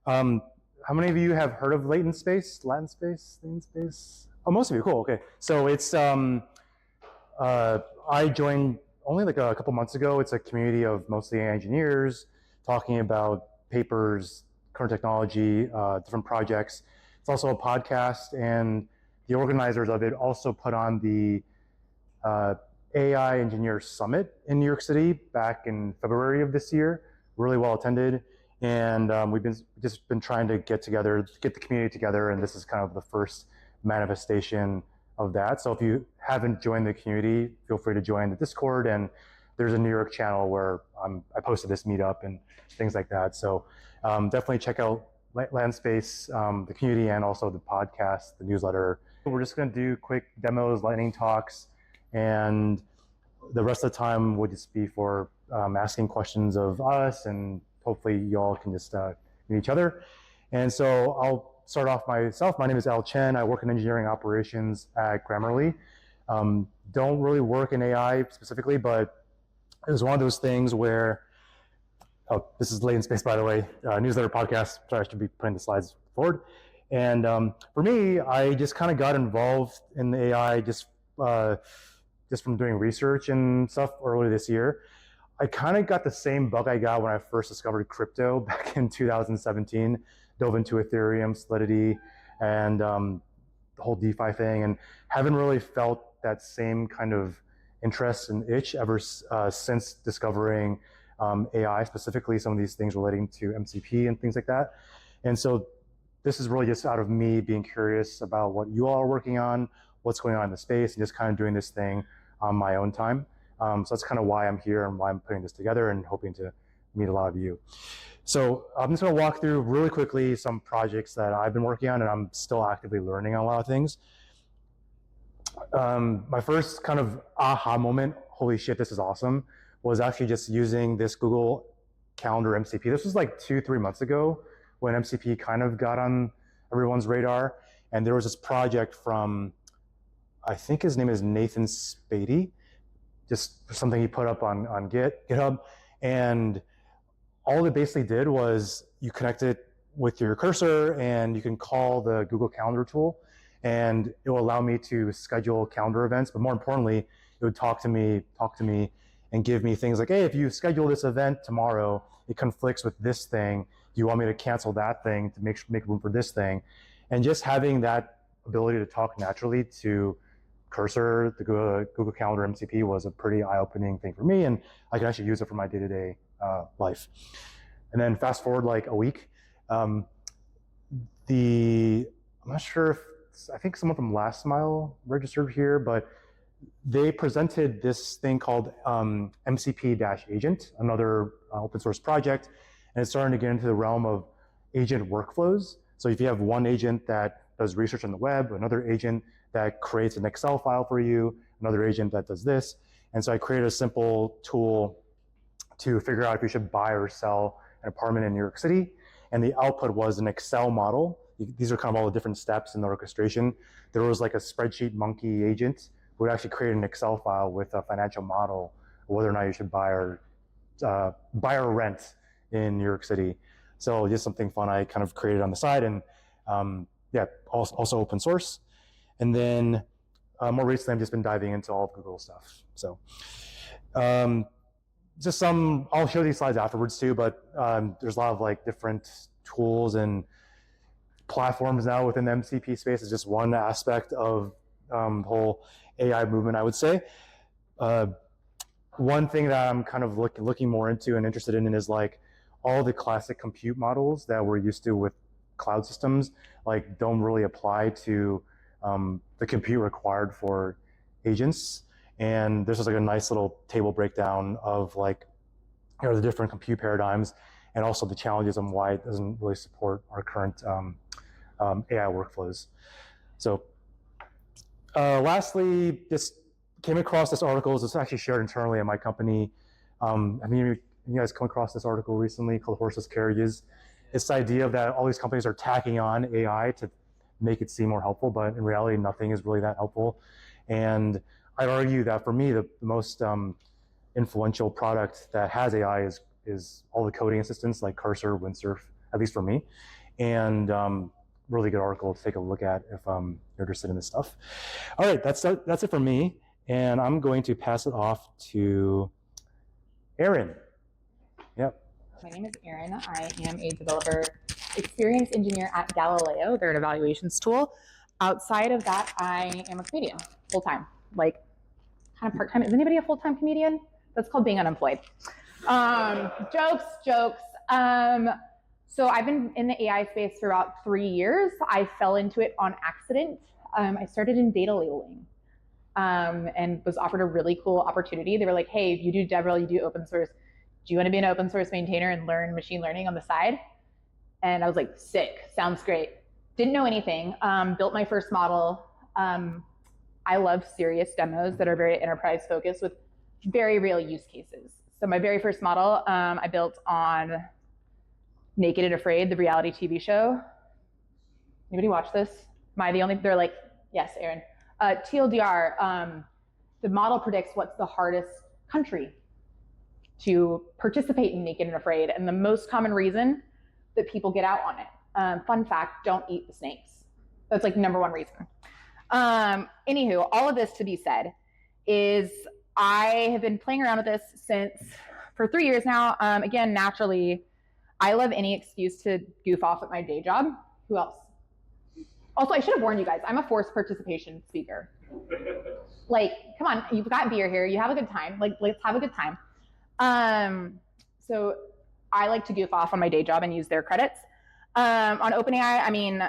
Um, how many of you have heard of latent space, Latin space, latent space? Oh, most of you. Cool. Okay. So I joined only like a couple months ago. It's a community of mostly AI engineers talking about papers, current technology, different projects. It's also a podcast, and the organizers of it also put on the uh, AI Engineer Summit in New York City back in February of this year. Really well attended, and we've been trying to get together, get the community together, and this is kind of the first manifestation of that. So if you haven't joined the community, feel free to join the Discord, and there's a New York channel where I posted this meetup and things like that. So definitely check out Landspace, the community, and also the podcast, the newsletter. We're just going to do quick demos, lightning talks, and the rest of the time would just be for asking questions of us, and hopefully you all can just meet each other. And so I'll start off myself. My name is Al Chen. I work in engineering operations at Grammarly. Don't really work in AI specifically, but it was one of those things where, oh, this is latent space, by the way, newsletter podcast. Sorry, I should be putting the slides forward. And for me, I just kind of got involved in the AI just from doing research and stuff earlier this year. I kind of got the same bug I got when I first discovered crypto back in 2017, dove into Ethereum, Solidity, and the whole DeFi thing, and haven't really felt that same kind of interest and itch ever since discovering AI, specifically some of these things relating to MCP and things like that. And so this is really just out of me being curious about what you all are working on, what's going on in the space, and just kind of doing this thing on my own time. So that's kind of why I'm here and why I'm putting this together and hoping to meet a lot of you. So I'm just going to walk through really quickly some projects that I've been working on, and I'm still actively learning on a lot of things. My first kind of aha moment, holy shit, this is awesome, was actually just using this Google Calendar MCP. This was like 2-3 months ago when MCP kind of got on everyone's radar. And there was this project from, I think his name is Nathan Spady, just something he put up on GitHub. And all it basically did was you connect it with your cursor and you can call the Google Calendar tool, and it will allow me to schedule calendar events. But more importantly, it would talk to me and give me things like, hey, if you schedule this event tomorrow, it conflicts with this thing. Do you want me to cancel that thing to make room for this thing? And just having that ability to talk naturally to cursor, the Google Calendar MCP, was a pretty eye-opening thing for me, and I can actually use it for my day-to-day life. And then fast forward like a week, I'm not sure if, I think someone from Last Mile registered here, but they presented this thing called MCP-Agent, another open source project, and it's starting to get into the realm of agent workflows. So if you have one agent that does research on the web, another agent that creates an Excel file for you, another agent that does this. And so I created a simple tool to figure out if you should buy or sell an apartment in New York City. And the output was an Excel model. These are kind of all the different steps in the orchestration. There was like a spreadsheet monkey agent who would actually create an Excel file with a financial model of whether or not you should buy or rent in New York City. So just something fun I kind of created on the side, and also open source. And then more recently, I've just been diving into all of Google stuff. So just I'll show these slides afterwards too, but there's a lot of like different tools and platforms now within the MCP space. Is just one aspect of the whole AI movement, I would say. One thing that I'm kind of looking more into and interested in is like all the classic compute models that we're used to with cloud systems, like don't really apply to the compute required for agents. And there's just like a nice little table breakdown of like, the different compute paradigms and also the challenges on why it doesn't really support our current AI workflows. So lastly, just came across this article. It's actually shared internally at my company. I mean, you guys come across this article recently called Horseless Carriages. It's the idea that all these companies are tacking on AI to make it seem more helpful, but in reality, nothing is really that helpful. And I'd argue that for me, the most influential product that has AI is all the coding assistants like Cursor, Windsurf, at least for me. And really good article to take a look at if you're interested in this stuff. All right, that's it for me. And I'm going to pass it off to Erin. Yep. My name is Erin. I am a developer experience engineer at Galileo. They're an evaluations tool. Outside of that, I am a comedian, full-time, like kind of part-time. Is anybody a full-time comedian? That's called being unemployed. Jokes. So I've been in the AI space for about 3 years. I fell into it on accident. I started in data labeling and was offered a really cool opportunity. They were like, hey, you do DevRel, you do open source. Do you want to be an open source maintainer and learn machine learning on the side? And I was like, sick, sounds great. Didn't know anything, built my first model. I love serious demos that are very enterprise focused with very real use cases. So my very first model I built on Naked and Afraid, the reality TV show. Anybody watch this? Am I the only? They're like, yes, Aaron. TLDR, the model predicts what's the hardest country to participate in Naked and Afraid, and the most common reason that people get out on it. Fun fact, don't eat the snakes. That's like #1 reason. Anywho, all of this to be said is I have been playing around with this for 3 years now. Again, naturally, I love any excuse to goof off at my day job. Who else? Also, I should have warned you guys, I'm a forced participation speaker. Like, come on, you've got beer here, you have a good time. Like, let's have a good time. So I like to goof off on my day job and use their credits. On OpenAI, I mean,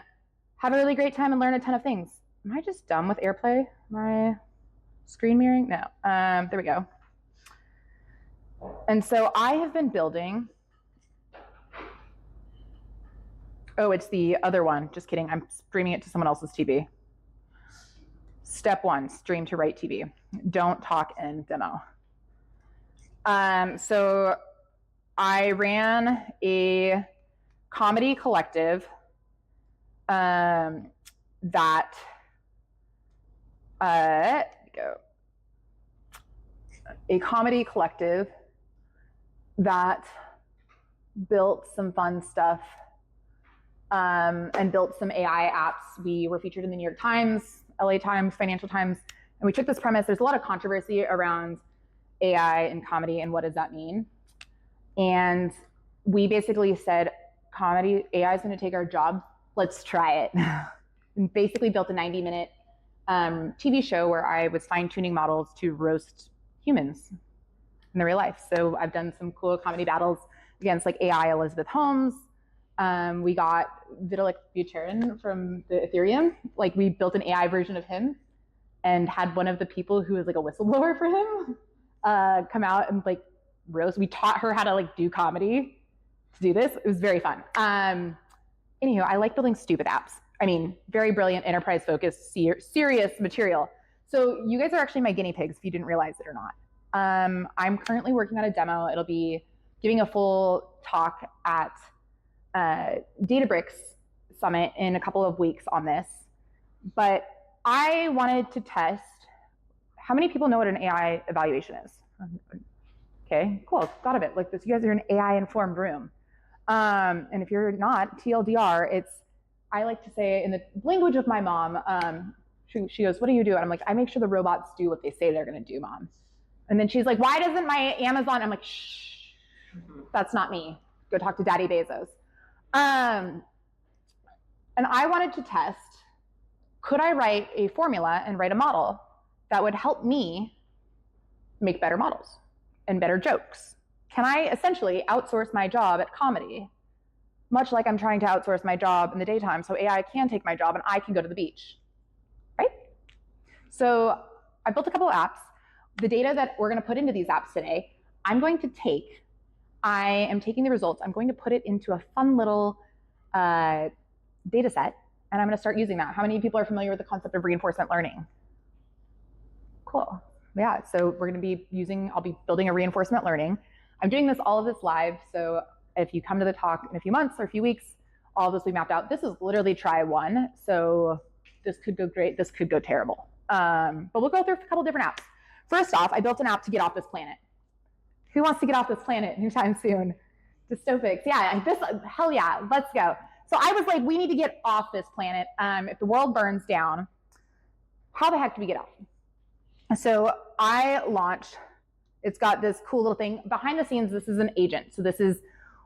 have a really great time and learn a ton of things. Am I just dumb with AirPlay? My screen mirroring? No. There we go. And so I have been building. Oh, it's the other one. Just kidding. I'm streaming it to someone else's TV. Step 1, stream to right TV. Don't talk in demo. So I ran a comedy collective that built some fun stuff and built some AI apps. We were featured in the New York Times, LA Times, Financial Times, and we took this premise. There's a lot of controversy around AI and comedy and what does that mean? And we basically said, comedy, AI is going to take our job. Let's try it. And basically built a 90-minute TV show where I was fine-tuning models to roast humans in the real life. So I've done some cool comedy battles against like AI Elizabeth Holmes. We got Vitalik Buterin from the Ethereum. Like we built an AI version of him and had one of the people who was like a whistleblower for him come out and like roast. We taught her how to like do comedy to do this. It was very fun. Anyhow, I like building stupid apps. I mean, very brilliant, enterprise-focused, serious material. So you guys are actually my guinea pigs if you didn't realize it or not. I'm currently working on a demo. It'll be giving a full talk at Databricks Summit in a couple of weeks on this. But I wanted to test how many people know what an AI evaluation is. Okay, cool, got a bit like this. You guys are an AI-informed room. And if you're not, TLDR, I like to say in the language of my mom, she goes, what do you do? And I'm like, I make sure the robots do what they say they're gonna do, Mom. And then she's like, why doesn't my Amazon? I'm like, shh, that's not me. Go talk to Daddy Bezos. And I wanted to test, could I write a formula and write a model that would help me make better models and better jokes? Can I essentially outsource my job at comedy, much like I'm trying to outsource my job in the daytime so AI can take my job and I can go to the beach, right? So I built a couple of apps. The data that we're going to put into these apps today, I am taking the results, I'm going to put it into a fun little data set, and I'm going to start using that. How many people are familiar with the concept of reinforcement learning? Cool. Yeah, so we're going to be I'll be building a reinforcement learning. I'm doing all of this live, so if you come to the talk in a few months or a few weeks, all of this will be mapped out. This is literally try 1, so this could go great, this could go terrible. But we'll go through a couple different apps. First off, I built an app to get off this planet. Who wants to get off this planet anytime soon? Dystopics. Yeah, hell yeah, let's go. So I was like, we need to get off this planet. If the world burns down, how the heck do we get off? So I launched, it's got this cool little thing. Behind the scenes, this is an agent. So this is,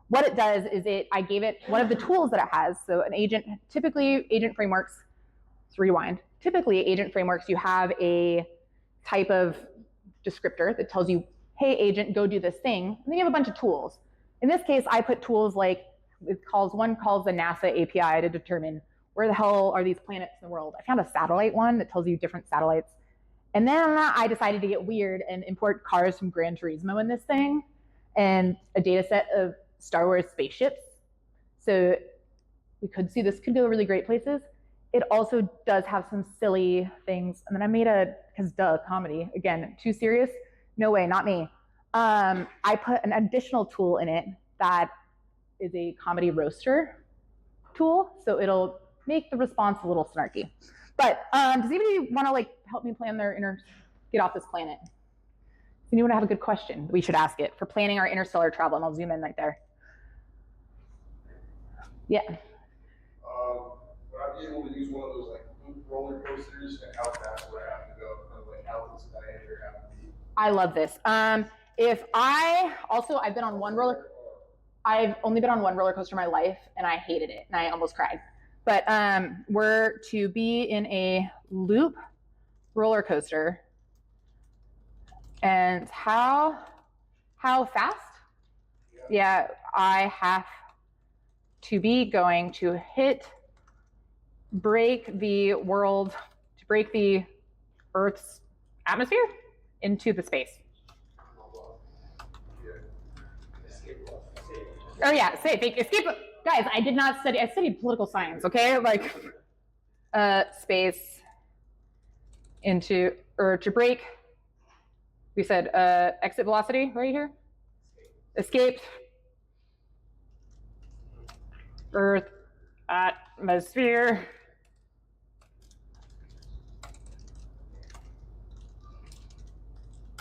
what it does is I gave it one of the tools that it has. So an agent, typically agent frameworks, let's rewind. Typically agent frameworks, you have a type of descriptor that tells you, hey agent, go do this thing. And then you have a bunch of tools. In this case, I put tools like, one calls the NASA API to determine where the hell are these planets in the world. I found a satellite one that tells you different satellites. And then I decided to get weird and import cars from Gran Turismo in this thing and a data set of Star Wars spaceships. So we could see this could go really great places. It also does have some silly things. And then I made because comedy. Again, too serious? No way, not me. I put an additional tool in it that is a comedy roaster tool. So it'll make the response a little snarky. But does anybody want to help me plan their get off this planet? Does anyone have a good question? We should ask it for planning our interstellar travel, and I'll zoom in right there. Yeah. Would I be able to use one of those roller coasters, and how fast would I have to go? How does the diameter have to be? I love this. I've been on one roller. I've only been on one roller coaster in my life, and I hated it, and I almost cried. But we're to be in a loop roller coaster, and how fast? Yeah, I have to be going to break the Earth's atmosphere into the space. Oh yeah, safe. Escape. Guys, I did not study. I studied political science. Okay, space to break. We said exit velocity right here. Escape. Earth atmosphere.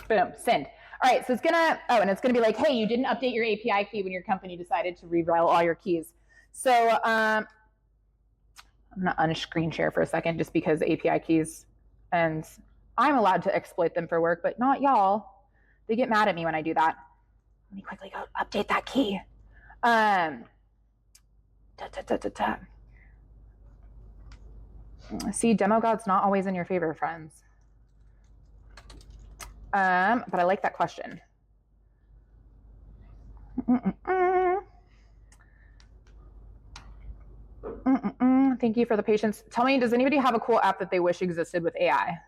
Boom. Send. All right, so it's gonna, and it's gonna be like, hey, you didn't update your API key when your company decided to rewrite all your keys. So I'm gonna unscreen share for a second just because API keys, and I'm allowed to exploit them for work, but not y'all. They get mad at me when I do that. Let me quickly go update that key. See, demo god's not always in your favor, friends. But I like that question. Thank you for the patience. Tell me, does anybody have a cool app that they wish existed with AI?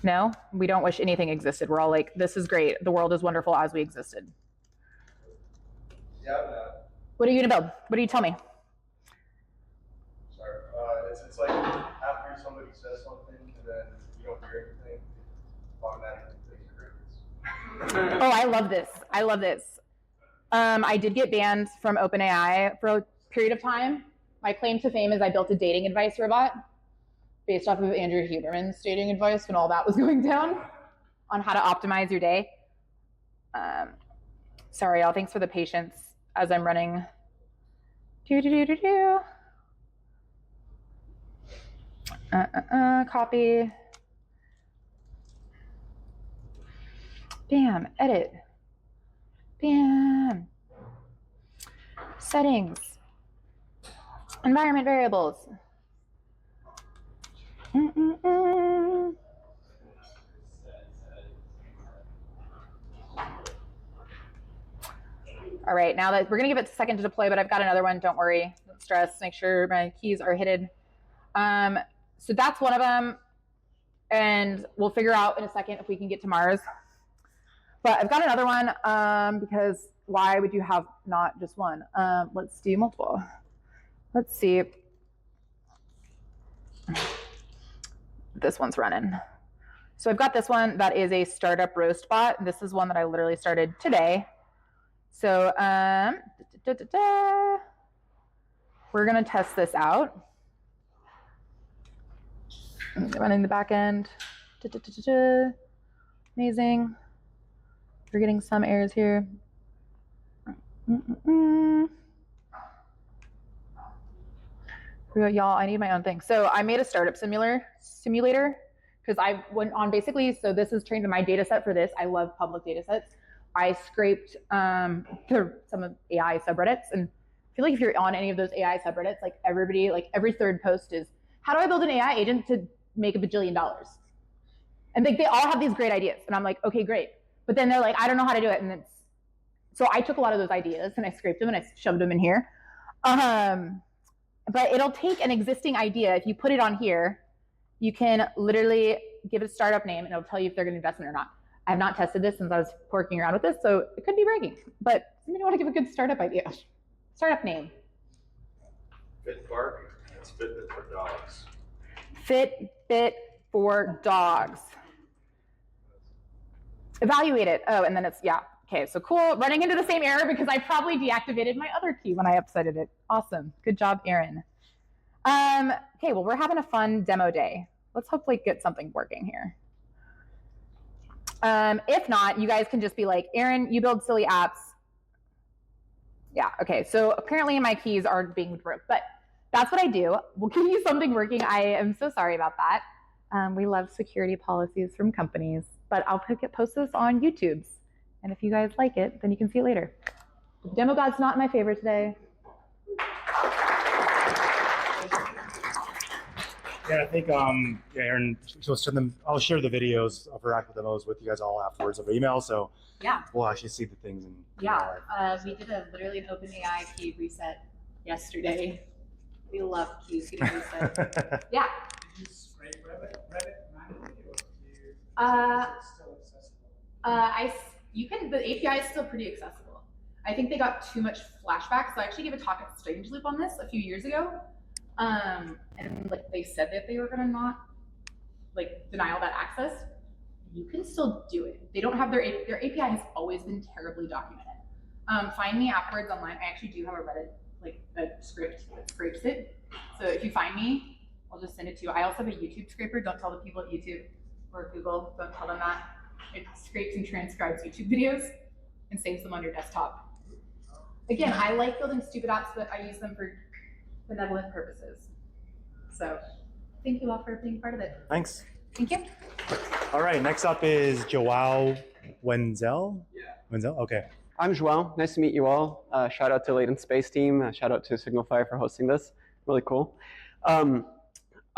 No, we don't wish anything existed. We're all like, this is great. The world is wonderful as we existed. Yeah. What are you gonna build? What do you tell me? Sorry. It's like after somebody says something and then you don't hear anything, automatically takes your credits. Oh, I love this. I love this. I did get banned from OpenAI for a period of time. My claim to fame is I built a dating advice robot based off of Andrew Huberman's dating advice when all that was going down on how to optimize your day. Sorry, y'all. Thanks for the patience as I'm running. Copy. Bam. Edit. Bam. Settings. Environment variables. All right, now that we're gonna give it a second to deploy, but I've got another one. Don't worry, don't stress. Make sure my keys are hidden. So that's one of them, and we'll figure out in a second if we can get to Mars. But I've got another one because why would you have not just one? Let's do multiple. Let's see. This one's running. So I've got this one that is a startup roast bot. This is one that I literally started today. So we're gonna test this out. Running the back end. Amazing. We're getting some errors here. Y'all, I need my own thing. So I made a startup simulator because I went on basically, so this is trained in my data set for this. I love public data sets. I scraped some of AI subreddits, and I feel like if you're on any of those AI subreddits, like everybody, like every third post is, how do I build an AI agent to make $1 billion? And they all have these great ideas. And I'm like, okay, great. But then they're like, I don't know how to do it. And so I took a lot of those ideas and I scraped them and I shoved them in here. But it'll take an existing idea. If you put it on here, you can literally give it a startup name and it'll tell you if they're going to invest in it or not. I have not tested this since I was porking around with this, so it could be breaking. But somebody want to give a good startup idea? Startup name. Fitbark. That's Fitbit for dogs. Fitbit for dogs. Evaluate it. Oh, and then it's, yeah. Okay, so cool. Running into the same error because I probably deactivated my other key when I upsetted it. Awesome. Good job, Aaron. Okay, well, we're having a fun demo day. Let's hopefully get something working here. If not, you guys can just be like, Aaron, you build silly apps. Yeah, okay, so apparently my keys are being broke, but that's what I do. We'll give you something working. I am so sorry about that. We love security policies from companies, but I'll post this on YouTube's. And if you guys like it, then you can see it later. The demo god's not in my favor today. Yeah, I think Aaron, she'll send them. I'll share the videos of her actual demos with you guys all afterwards over email. So yeah, we'll actually see the things. We did literally an OpenAI key reset yesterday. We love keys getting reset. Yeah. Did you scrape Reddit manually, or is it still accessible? The API is still pretty accessible. I think they got too much flashback. So I actually gave a talk at Strange Loop on this a few years ago. And like they said that they were gonna not like deny all that access. You can still do it. They don't have their API has always been terribly documented. Find me afterwards online. I actually do have a Reddit, like a script that scrapes it. So if you find me, I'll just send it to you. I also have a YouTube scraper. Don't tell the people at YouTube or Google, don't tell them that. It scrapes and transcribes YouTube videos and saves them on your desktop. Again, I like building stupid apps, but I use them for benevolent purposes. So thank you all for being part of it. Thanks. Thank you. All right, next up is Joao Wenzel. Yeah. Wenzel, okay. I'm Joao. Nice to meet you all. Shout out to Latent Space team. Shout out to Signalfire for hosting this. Really cool.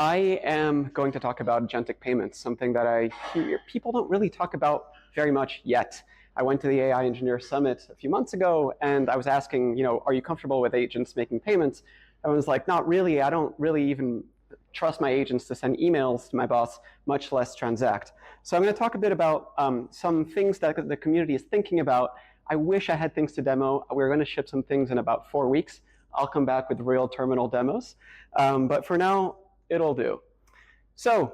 I am going to talk about agentic payments, something that I hear people don't really talk about very much yet. I went to the AI Engineer Summit a few months ago, and I was asking, are you comfortable with agents making payments? Everyone's like, not really. I don't really even trust my agents to send emails to my boss, much less transact. So I'm going to talk a bit about some things that the community is thinking about. I wish I had things to demo. We're going to ship some things in about 4 weeks. I'll come back with real terminal demos. But for now, it'll do. So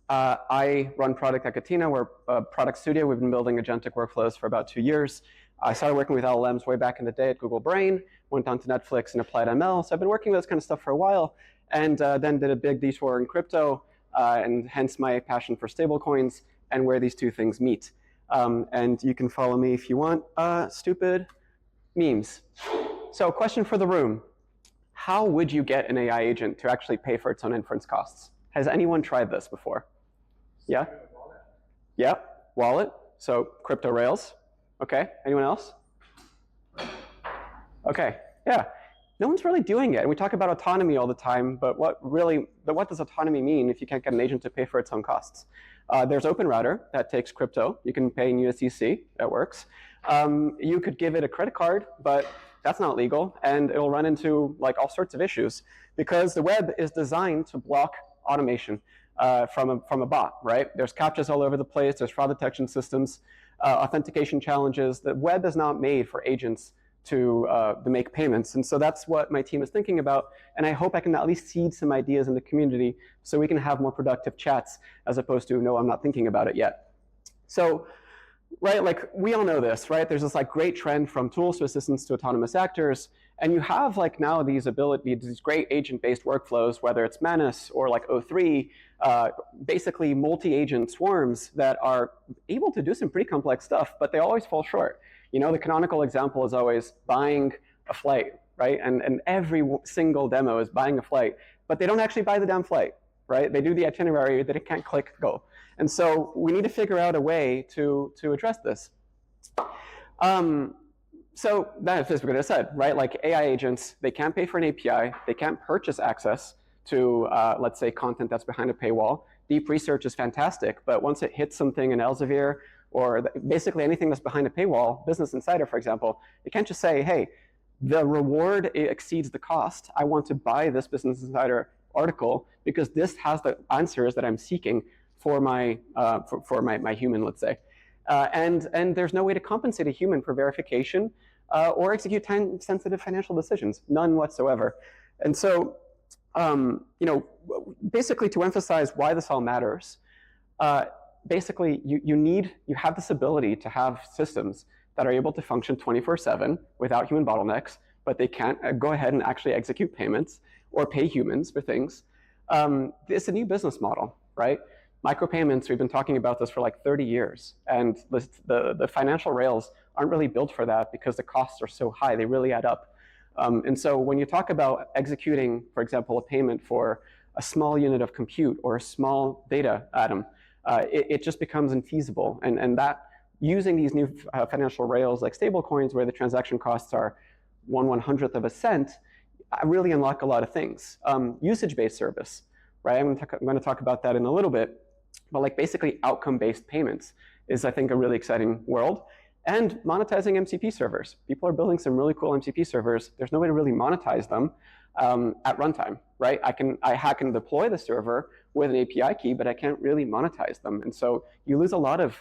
I run product at Katina. We're a product studio. We've been building agentic workflows for about 2 years. I started working with LLMs way back in the day at Google Brain, went on to Netflix and applied ML. So I've been working with this kind of stuff for a while, and then did a big detour in crypto, and hence my passion for stablecoins and where these two things meet. And you can follow me if you want. Stupid memes. So question for the room. How would you get an AI agent to actually pay for its own inference costs? Has anyone tried this before? Yeah? Yeah, wallet. So crypto rails. Okay, anyone else? Okay, yeah. No one's really doing it. And we talk about autonomy all the time, but what does autonomy mean if you can't get an agent to pay for its own costs? There's OpenRouter that takes crypto. You can pay in USDC, that works. You could give it a credit card, but that's not legal, and it'll run into like all sorts of issues because the web is designed to block automation from a bot, right? There's CAPTCHAs all over the place. There's fraud detection systems, authentication challenges. The web is not made for agents to make payments, and so that's what my team is thinking about. And I hope I can at least seed some ideas in the community so we can have more productive chats as opposed to no, I'm not thinking about it yet. So. Right, like we all know this, right? There's this like great trend from tools to assistants to autonomous actors, And you have like now these great agent-based workflows, whether it's Manus or like O3, basically multi-agent swarms that are able to do some pretty complex stuff, but they always fall short. You know, the canonical example is always buying a flight, right? And every single demo is buying a flight, but they don't actually buy the damn flight, right? They do the itinerary, they can't click go. And so we need to figure out a way to address this. So that is what I said, right? Like AI agents, they can't pay for an API, they can't purchase access to, let's say, content that's behind a paywall. Deep research is fantastic, but once it hits something in Elsevier or basically anything that's behind a paywall, Business Insider, for example, it can't just say, hey, the reward exceeds the cost. I want to buy this Business Insider article because this has the answers that I'm seeking for my my human, let's say. And there's no way to compensate a human for verification or execute time-sensitive financial decisions, none whatsoever. And so, you know, basically to emphasize why this all matters, basically you have this ability to have systems that are able to function 24/7 without human bottlenecks, but they can't go ahead and actually execute payments or pay humans for things. It's a new business model, right? Micropayments, we've been talking about this for like 30 years, and the financial rails aren't really built for that because the costs are so high, they really add up. And so when you talk about executing, for example, a payment for a small unit of compute or a small data atom, it just becomes infeasible. And that using these new financial rails like stablecoins where the transaction costs are 1/100th of a cent, really unlock a lot of things. Usage-based service, right? I'm going to talk about that in a little bit. But like basically outcome-based payments is, I think, a really exciting world. And monetizing MCP servers. People are building some really cool MCP servers. There's no way to really monetize them at runtime, right? I can deploy the server with an API key, but I can't really monetize them. And so you lose a lot of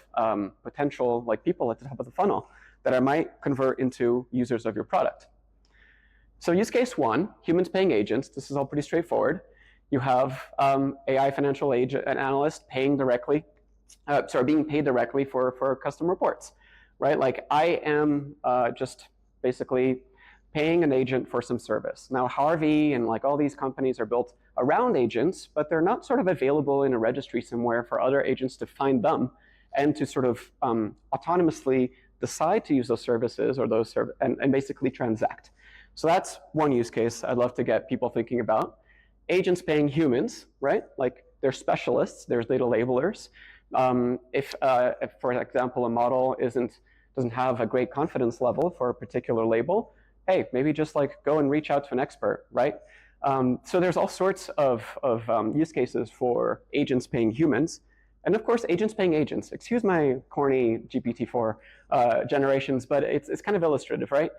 potential like people at the top of the funnel that I might convert into users of your product. So use case one, humans paying agents. This is all pretty straightforward. You have AI financial agent, an analyst paying directly, being paid directly for custom reports, right? Like I am just basically paying an agent for some service. Now Harvey and like all these companies are built around agents, but they're not sort of available in a registry somewhere for other agents to find them and to sort of autonomously decide to use those services or those and basically transact. So that's one use case I'd love to get people thinking about. Agents paying humans, right? Like they're specialists, there's data labelers. If for example, a model doesn't have a great confidence level for a particular label, hey, maybe just like go and reach out to an expert, right? So there's all sorts of use cases for agents paying humans. And of course, agents paying agents. Excuse my corny GPT-4 generations, but it's kind of illustrative, right?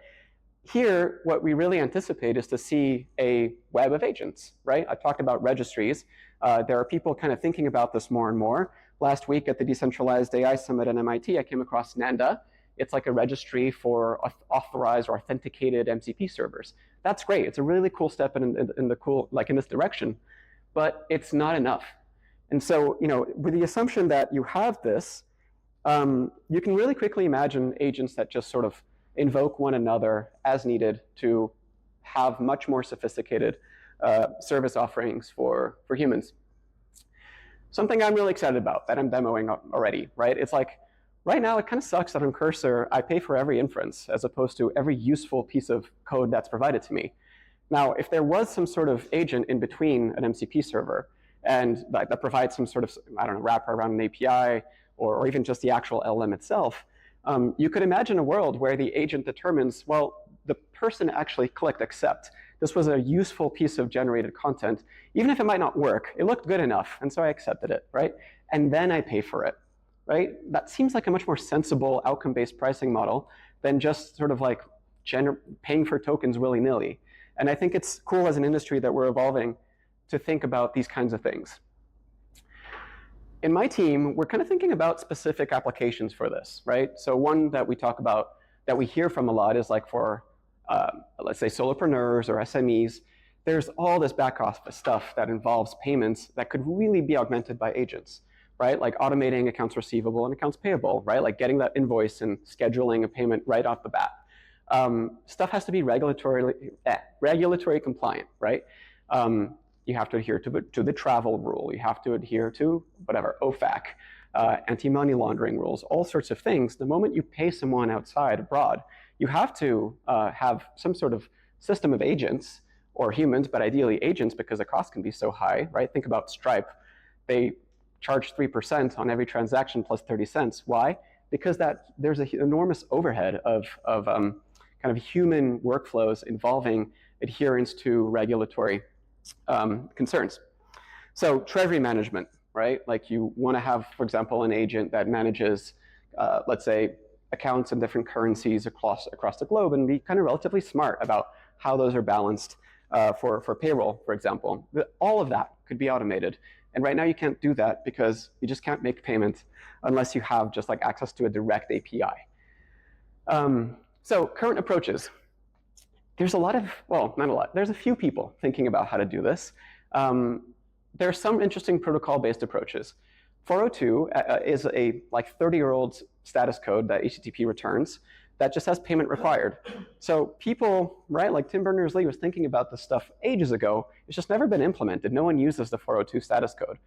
Here, what we really anticipate is to see a web of agents, right? I talked about registries. There are people kind of thinking about this more and more. Last week at the Decentralized AI Summit at MIT, I came across Nanda. It's like a registry for authorized or authenticated MCP servers. That's great. It's a really cool step in this direction, but it's not enough. And so, you know, with the assumption that you have this, you can really quickly imagine agents that just sort of invoke one another as needed to have much more sophisticated service offerings for humans. Something I'm really excited about that I'm demoing already, right? It's like, right now it kind of sucks that on Cursor, I pay for every inference as opposed to every useful piece of code that's provided to me. Now, if there was some sort of agent in between an MCP server and that provides some sort of, I don't know, wrapper around an API or even just the actual LLM itself, you could imagine a world where the agent determines, well, the person actually clicked accept. This was a useful piece of generated content. Even if it might not work, it looked good enough, and so I accepted it, right? And then I pay for it, right? That seems like a much more sensible outcome-based pricing model than just sort of like paying for tokens willy-nilly. And I think it's cool as an industry that we're evolving to think about these kinds of things. In my team, we're kind of thinking about specific applications for this, right? So one that we talk about, that we hear from a lot is like for, let's say, solopreneurs or SMEs. There's all this back office stuff that involves payments that could really be augmented by agents, right? Like automating accounts receivable and accounts payable, right? Like getting that invoice and scheduling a payment right off the bat. Stuff has to be regulatory compliant, right? You have to adhere to the travel rule. You have to adhere to whatever, OFAC, anti-money laundering rules, all sorts of things. The moment you pay someone outside abroad, you have to have some sort of system of agents or humans, but ideally agents because the cost can be so high, right? Think about Stripe. They charge 3% on every transaction plus 30 cents. Why? Because there's an enormous overhead of kind of human workflows involving adherence to regulatory concerns. So treasury management, right? Like you want to have, for example, an agent that manages, let's say, accounts in different currencies across the globe and be kind of relatively smart about how those are balanced for payroll, for example. All of that could be automated. And right now you can't do that because you just can't make payments unless you have just like access to a direct API. So current approaches. There's a lot of, well, not a lot, there's a few people thinking about how to do this. There are some interesting protocol-based approaches. 402 is a like 30-year-old status code that HTTP returns that just has payment required. So people, right, like Tim Berners-Lee was thinking about this stuff ages ago. It's just never been implemented. No one uses the 402 status code.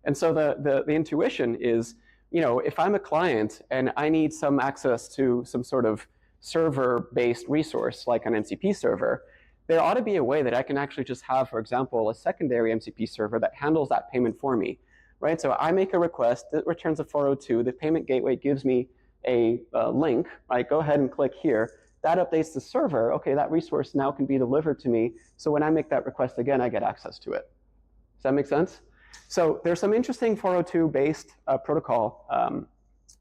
And so the intuition is, you know, if I'm a client and I need some access to some sort of server-based resource like an MCP server, there ought to be a way that I can actually just have, for example, a secondary MCP server that handles that payment for me, right? So I make a request, it returns a 402, the payment gateway gives me a link, right? Go ahead and click here. That updates the server. Okay, that resource now can be delivered to me. So when I make that request again, I get access to it. Does that make sense? So there's some interesting 402-based protocol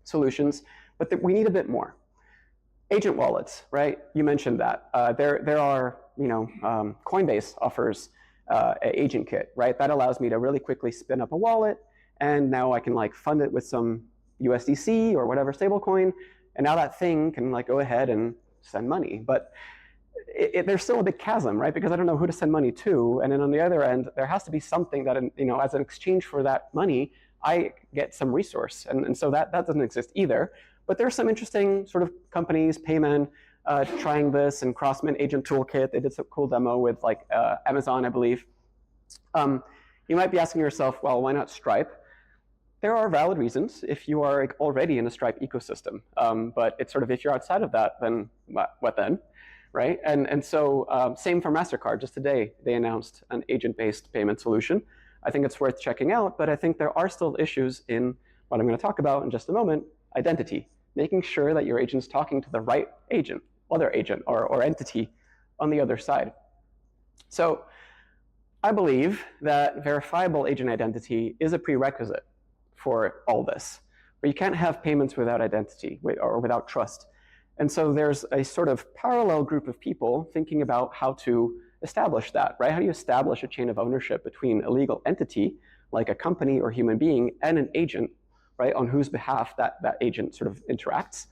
solutions, but we need a bit more. Agent wallets, right? You mentioned that. There are, you know, Coinbase offers an agent kit, right? That allows me to really quickly spin up a wallet, and now I can like fund it with some USDC or whatever stablecoin, and now that thing can like go ahead and send money. But there's still a big chasm, right? Because I don't know who to send money to, and then on the other end, there has to be something that, you know, as an exchange for that money, I get some resource, and so that doesn't exist either. But there's some interesting sort of companies, Payman, trying this, and Crossman Agent Toolkit. They did some cool demo with like Amazon, I believe. You might be asking yourself, well, why not Stripe? There are valid reasons if you are already in a Stripe ecosystem. But it's sort of, if you're outside of that, then what then, right? And so same for MasterCard. Just today, they announced an agent-based payment solution. I think it's worth checking out, but I think there are still issues in what I'm going to talk about in just a moment, identity. Making sure that your agent's talking to the right agent, other agent, or entity on the other side. So I believe that verifiable agent identity is a prerequisite for all this. But you can't have payments without identity or without trust. And so there's a sort of parallel group of people thinking about how to establish that, right? How do you establish a chain of ownership between a legal entity, like a company or human being, and an agent, right, on whose behalf that agent sort of interacts.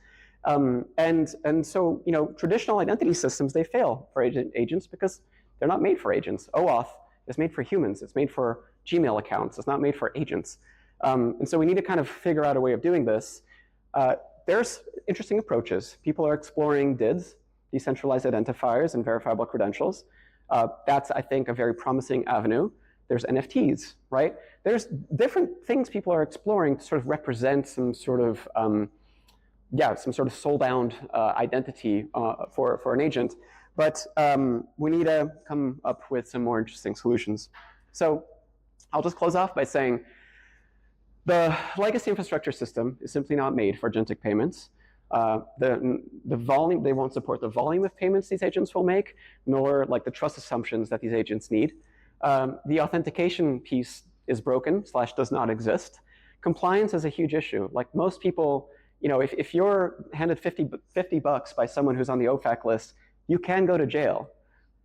And so, you know, traditional identity systems, they fail for agents because they're not made for agents. OAuth is made for humans. It's made for Gmail accounts. It's not made for agents. And so we need to kind of figure out a way of doing this. There's interesting approaches. People are exploring DIDs, decentralized identifiers, and verifiable credentials. That's, I think, a very promising avenue. There's NFTs, right? There's different things people are exploring to sort of represent some sort of, some sort of soul-bound identity for an agent. But we need to come up with some more interesting solutions. So I'll just close off by saying the legacy infrastructure system is simply not made for agentic payments. The volume, they won't support the volume of payments these agents will make, nor like the trust assumptions that these agents need. The authentication piece is broken / does not exist. Compliance is a huge issue. Like most people, you know, if you're handed 50 bucks by someone who's on the OFAC list, you can go to jail.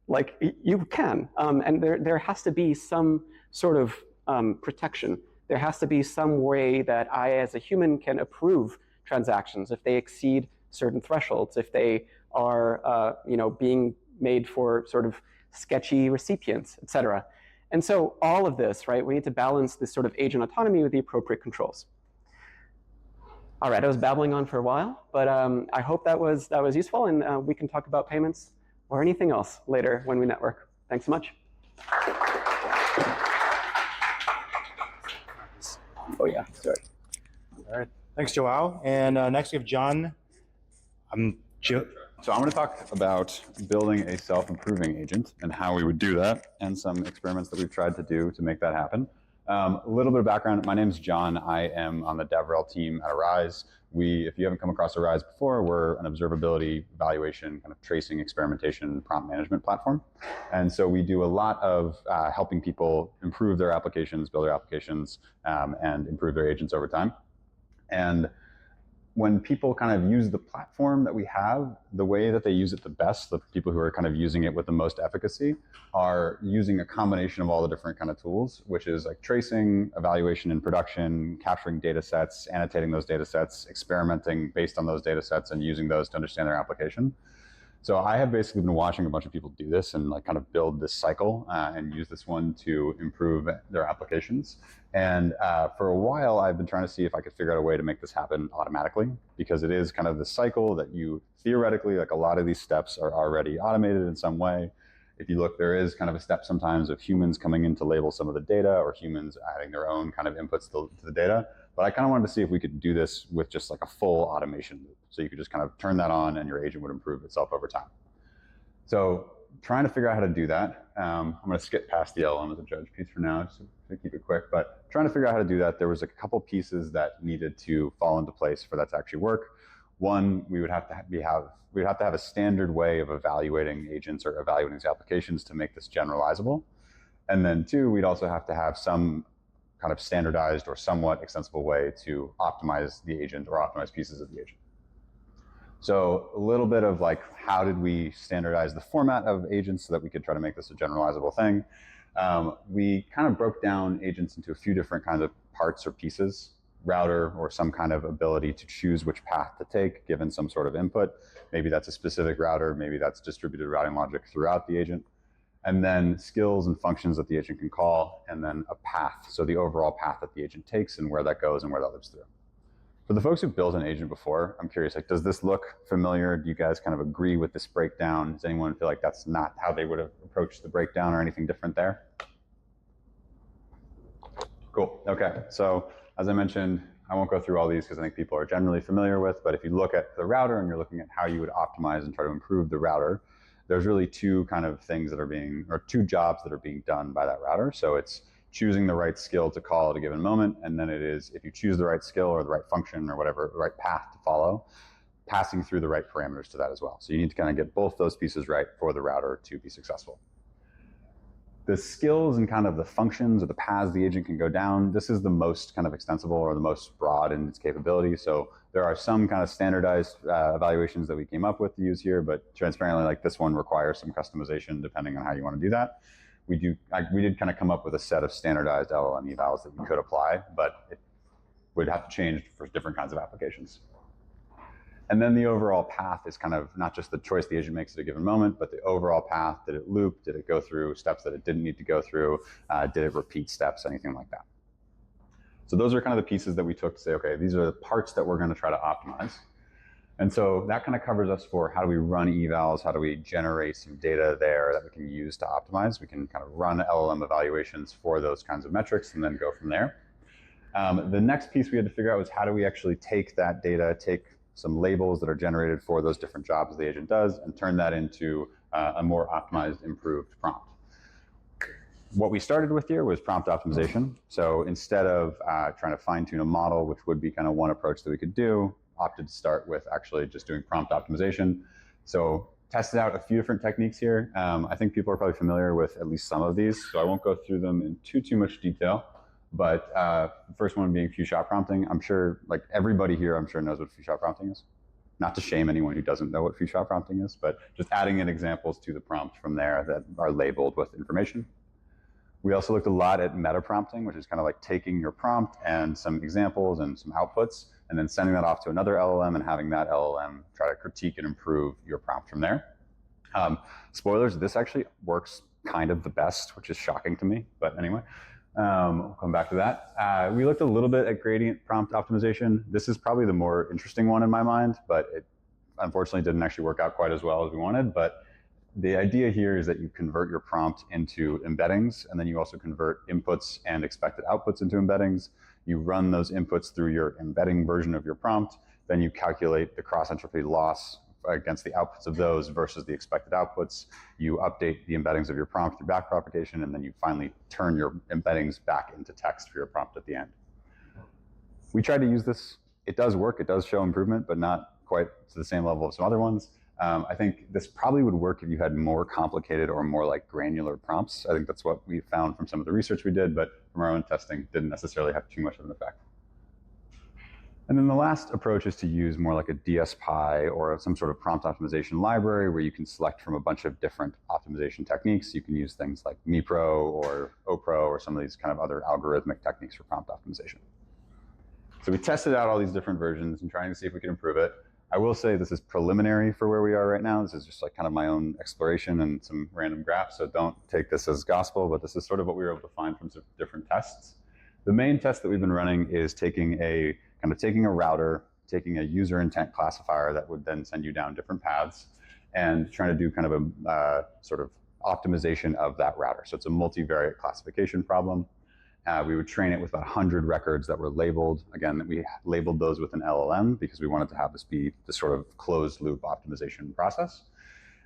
Like you can, and there has to be some sort of protection. There has to be some way that I, as a human, can approve transactions if they exceed certain thresholds, if they are, you know, being made for sort of sketchy recipients, et cetera. And so all of this, right, we need to balance this sort of agent autonomy with the appropriate controls. All right, I was babbling on for a while, but I hope that was useful, and we can talk about payments or anything else later when we network. Thanks so much. Oh yeah, sorry. All right. Thanks, Joao. And next we have John. So I'm going to talk about building a self-improving agent and how we would do that, and some experiments that we've tried to do to make that happen. A little bit of background. My name is John. I am on the DevRel team at Arise. If you haven't come across Arise before, we're an observability, evaluation, kind of tracing, experimentation, prompt management platform. And so we do a lot of helping people improve their applications, build their applications, and improve their agents over time. And when people kind of use the platform that we have, the way that they use it the best, the people who are kind of using it with the most efficacy, are using a combination of all the different kind of tools, which is like tracing, evaluation in production, capturing data sets, annotating those data sets, experimenting based on those data sets, and using those to understand their application. So I have basically been watching a bunch of people do this and like kind of build this cycle and use this one to improve their applications. And for a while, I've been trying to see if I could figure out a way to make this happen automatically, because it is kind of the cycle that you theoretically, like a lot of these steps are already automated in some way. If you look, there is kind of a step sometimes of humans coming in to label some of the data, or humans adding their own kind of inputs to the data. But I kind of wanted to see if we could do this with just like a full automation loop. So you could just kind of turn that on and your agent would improve itself over time. So trying to figure out how to do that. I'm going to skip past the LLM as a judge piece for now, just to keep it quick. But trying to figure out how to do that, there was a couple pieces that needed to fall into place for that to actually work. One, we would have to have a standard way of evaluating agents or evaluating these applications to make this generalizable. And then two, we'd also have to have some kind of standardized or somewhat extensible way to optimize the agent or optimize pieces of the agent. So a little bit of like, how did we standardize the format of agents so that we could try to make this a generalizable thing? We kind of broke down agents into a few different kinds of parts or pieces. Router, or some kind of ability to choose which path to take given some sort of input. Maybe that's a specific router, maybe that's distributed routing logic throughout the agent. And then skills and functions that the agent can call, and then a path, so the overall path that the agent takes and where that goes and where that lives through. For the folks who've built an agent before, I'm curious, like, does this look familiar? Do you guys kind of agree with this breakdown? Does anyone feel like that's not how they would have approached the breakdown or anything different there? Cool, okay, so as I mentioned, I won't go through all these because I think people are generally familiar with, but if you look at the router and you're looking at how you would optimize and try to improve the router, there's really two kind of things that are being, or two jobs that are being done by that router. So it's choosing the right skill to call at a given moment, and then it is, if you choose the right skill or the right function or whatever, the right path to follow, passing through the right parameters to that as well. So you need to kind of get both those pieces right for the router to be successful. The skills and kind of the functions or the paths the agent can go down, this is the most kind of extensible or the most broad in its capability. So there are some kind of standardized evaluations that we came up with to use here, but transparently, like this one requires some customization depending on how you want to do that. We did kind of come up with a set of standardized LLM evals that you could apply, but it would have to change for different kinds of applications. And then the overall path is kind of not just the choice the agent makes at a given moment, but the overall path. Did it loop? Did it go through steps that it didn't need to go through? Did it repeat steps? Anything like that. So those are kind of the pieces that we took to say, okay, these are the parts that we're going to try to optimize. And so that kind of covers us for how do we run evals, how do we generate some data there that we can use to optimize. We can kind of run LLM evaluations for those kinds of metrics and then go from there. The next piece we had to figure out was how do we actually take that data, take some labels that are generated for those different jobs the agent does, and turn that into a more optimized, improved prompt. What we started with here was prompt optimization. So instead of trying to fine-tune a model, which would be kind of one approach that we could do, opted to start with actually just doing prompt optimization. So tested out a few different techniques here. I think people are probably familiar with at least some of these, so I won't go through them in too much detail. But the first one being few-shot prompting. I'm sure, like everybody here, I'm sure knows what few-shot prompting is. Not to shame anyone who doesn't know what few-shot prompting is, but just adding in examples to the prompt from there that are labeled with information. We also looked a lot at meta prompting, which is kind of like taking your prompt and some examples and some outputs, and then sending that off to another LLM and having that LLM try to critique and improve your prompt from there. Spoilers, this actually works kind of the best, which is shocking to me, but anyway. We'll come back to that. We looked a little bit at gradient prompt optimization. This is probably the more interesting one in my mind, but it unfortunately didn't actually work out quite as well as we wanted. But the idea here is that you convert your prompt into embeddings, and then you also convert inputs and expected outputs into embeddings. You run those inputs through your embedding version of your prompt, then you calculate the cross-entropy loss against the outputs of those versus the expected outputs. You update the embeddings of your prompt through backpropagation, and then you finally turn your embeddings back into text for your prompt at the end. We tried to use this. It does work. It does show improvement, but not quite to the same level of some other ones. I think this probably would work if you had more complicated or more like granular prompts. I think that's what we found from some of the research we did, but from our own testing, didn't necessarily have too much of an effect. And then the last approach is to use more like a DSPy or some sort of prompt optimization library where you can select from a bunch of different optimization techniques. You can use things like MePro or OPro or some of these kind of other algorithmic techniques for prompt optimization. So we tested out all these different versions and trying to see if we could improve it. I will say this is preliminary for where we are right now. This is just like kind of my own exploration and some random graphs, so don't take this as gospel, but this is sort of what we were able to find from some different tests. The main test that we've been running is taking a router, taking a user intent classifier that would then send you down different paths, and trying to do kind of a sort of optimization of that router. So it's a multivariate classification problem. We would train it with about 100 records that were labeled. Again, we labeled those with an LLM because we wanted to have this be the sort of closed loop optimization process.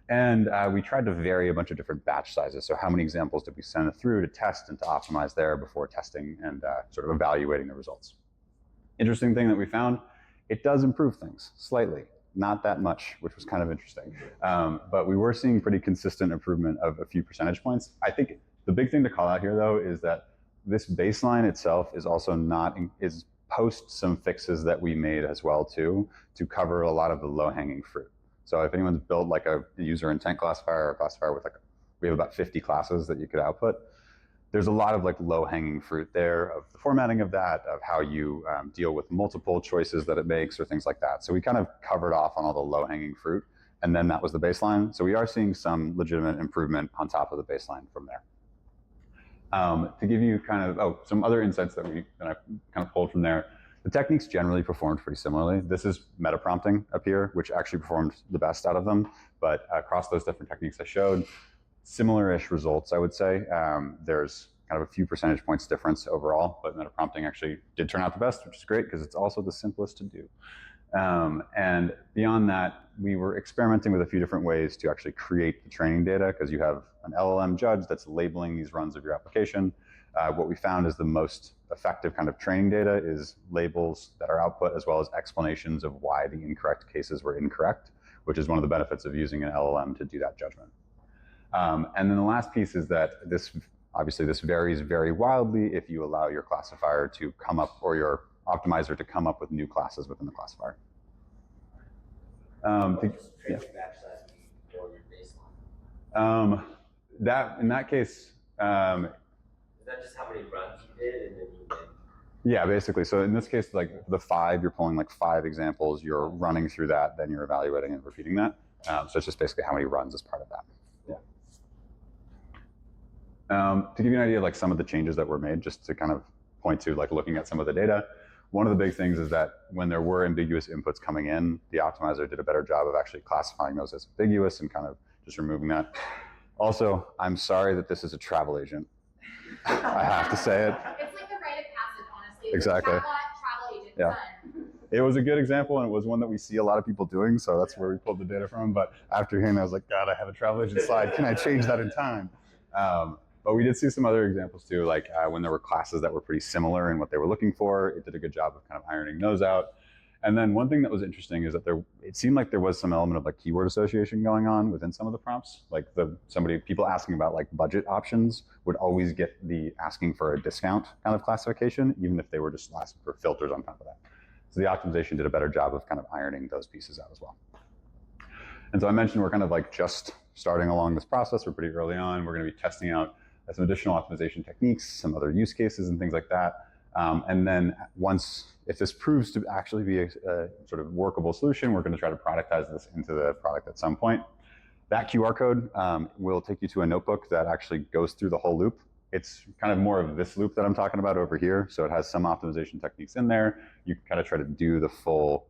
And we tried to vary a bunch of different batch sizes. So how many examples did we send through to test and to optimize there before testing and sort of evaluating the results? Interesting thing that we found, it does improve things slightly, not that much, which was kind of interesting. But we were seeing pretty consistent improvement of a few percentage points. I think the big thing to call out here though is that this baseline itself is also is post some fixes that we made as well too, to cover a lot of the low-hanging fruit. So if anyone's built like a user intent classifier or a classifier with we have about 50 classes that you could output, there's a lot of like low-hanging fruit there of the formatting of that, of how you deal with multiple choices that it makes or things like that. So we kind of covered off on all the low-hanging fruit, and then that was the baseline. So we are seeing some legitimate improvement on top of the baseline from there. To give you kind of some other insights that I kind of pulled from there, the techniques generally performed pretty similarly. This is meta prompting up here, which actually performed the best out of them. But across those different techniques I showed, similar-ish results, I would say. There's kind of a few percentage points difference overall, but meta prompting actually did turn out the best, which is great because it's also the simplest to do. And beyond that, we were experimenting with a few different ways to actually create the training data, because you have an LLM judge that's labeling these runs of your application. What we found is the most effective kind of training data is labels that are output, as well as explanations of why the incorrect cases were incorrect, which is one of the benefits of using an LLM to do that judgment. And then the last piece is that obviously this varies very wildly if you allow your classifier to come up, or your optimizer to come up with new classes within the classifier. That in that case, is that just how many runs you did, and then you did? Yeah, basically. So in this case, like the 5, you're pulling like 5 examples, you're running through that, then you're evaluating and repeating that. So it's just basically how many runs is part of that. Yeah. To give you an idea of like some of the changes that were made, just to kind of point to like looking at some of the data, one of the big things is that when there were ambiguous inputs coming in, the optimizer did a better job of actually classifying those as ambiguous and kind of just removing that. Also, I'm sorry that this is a travel agent. I have to say it. It's like the rite of passage, honestly. Exactly. Like travel agent. Yeah. It was a good example, and it was one that we see a lot of people doing, so that's where we pulled the data from. But after hearing that, I was like, God, I have a travel agent slide. Can I change that in time? But we did see some other examples too, like when there were classes that were pretty similar in what they were looking for, it did a good job of kind of ironing those out. And then one thing that was interesting is that it seemed like there was some element of like keyword association going on within some of the prompts. Like people asking about like budget options would always get the asking for a discount kind of classification, even if they were just asking for filters on top of that. So the optimization did a better job of kind of ironing those pieces out as well. And so I mentioned we're kind of like just starting along this process. We're pretty early on. We're going to be testing out some additional optimization techniques, some other use cases and things like that. And then if this proves to actually be a sort of workable solution, we're going to try to productize this into the product at some point. That QR code will take you to a notebook that actually goes through the whole loop. It's kind of more of this loop that I'm talking about over here. So it has some optimization techniques in there. You can kind of try to do the full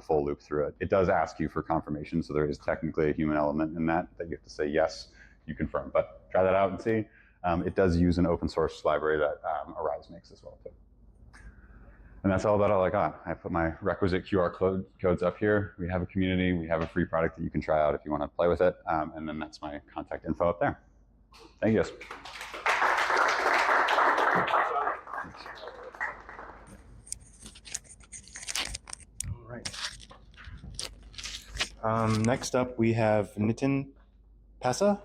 loop through it. It does ask you for confirmation, so there is technically a human element in that you have to say yes, you confirm. But try that out and see. It does use an open source library that Arise makes as well too. And that's all about all I got. I put my requisite QR codes up here. We have a community. We have a free product that you can try out if you want to play with it. And then that's my contact info up there. Thank you guys. All right. Next up, we have Nitin Pasa.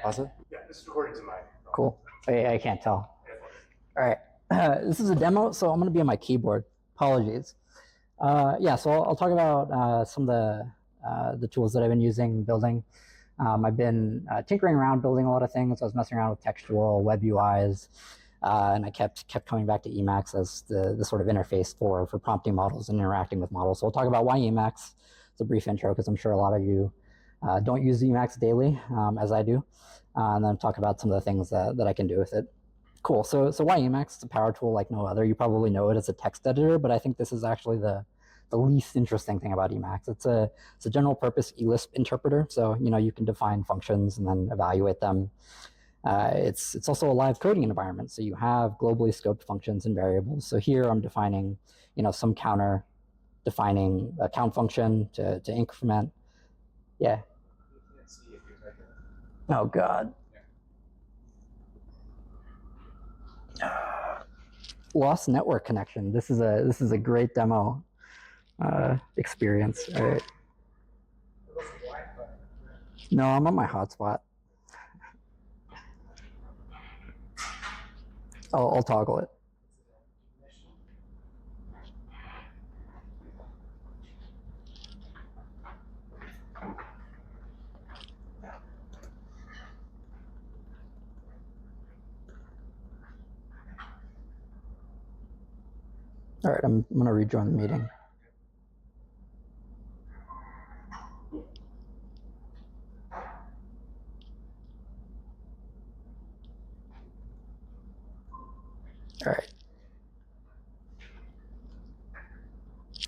Pasa? Yeah, this is recording to mine. Cool. I can't tell. All right. This is a demo, so I'm going to be on my keyboard. Apologies. Yeah, so I'll talk about some of the tools that I've been using, building. I've been tinkering around, building a lot of things. I was messing around with textual web UIs, and I kept coming back to Emacs as the sort of interface for prompting models and interacting with models. So we'll talk about why Emacs. It's a brief intro because I'm sure a lot of you don't use Emacs daily, as I do, and then talk about some of the things that I can do with it. Cool. So why Emacs? It's a power tool like no other. You probably know it as a text editor, but I think this is actually the least interesting thing about Emacs. It's a general purpose eLisp interpreter. So, you can define functions and then evaluate them. It's also a live coding environment. So you have globally scoped functions and variables. So here I'm defining, some counter, defining a count function to increment. Yeah. Oh God. Lost network connection. This is a great demo experience. All right. No, I'm on my hotspot. I'll toggle it. All right, I'm going to rejoin the meeting. All right.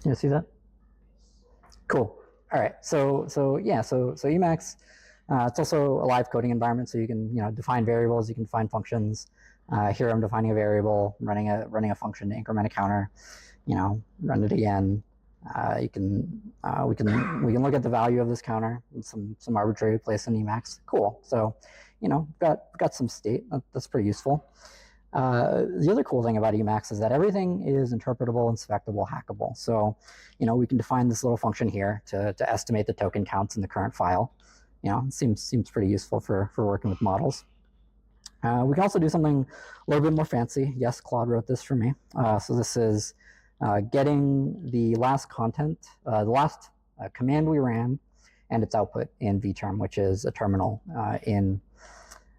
You see that? Cool. All right. So Emacs, it's also a live coding environment, so you can define variables, you can define functions. Here I'm defining a variable, running a function to increment a counter. Run it again. We can look at the value of this counter in some arbitrary place in Emacs. Cool. So, got some state. That's pretty useful. The other cool thing about Emacs is that everything is interpretable, inspectable, hackable. So, we can define this little function here to estimate the token counts in the current file. It seems pretty useful for working with models. We can also do something a little bit more fancy. Yes, Claude wrote this for me. So this is getting the last content, the last command we ran, and its output in vterm, which is a terminal in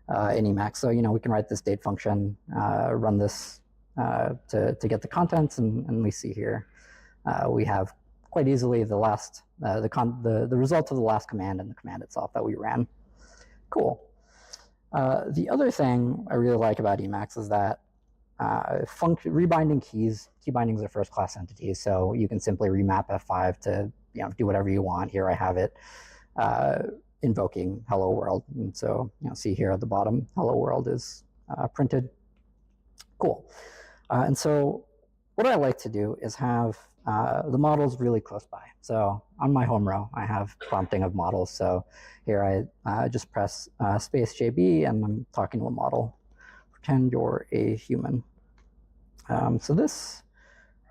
Emacs. So we can write this date function, run this to get the contents, and we see here we have quite easily the last the result of the last command and the command itself that we ran. Cool. The other thing I really like about Emacs is that rebinding keys. Key bindings are first-class entities, so you can simply remap F5 to do whatever you want. Here I have it invoking hello world, and so see here at the bottom, hello world is printed. Cool. And so what I like to do is have the models really close by. So on my home row, I have prompting of models. So here I just press space JB and I'm talking to a model. Pretend you're a human. So this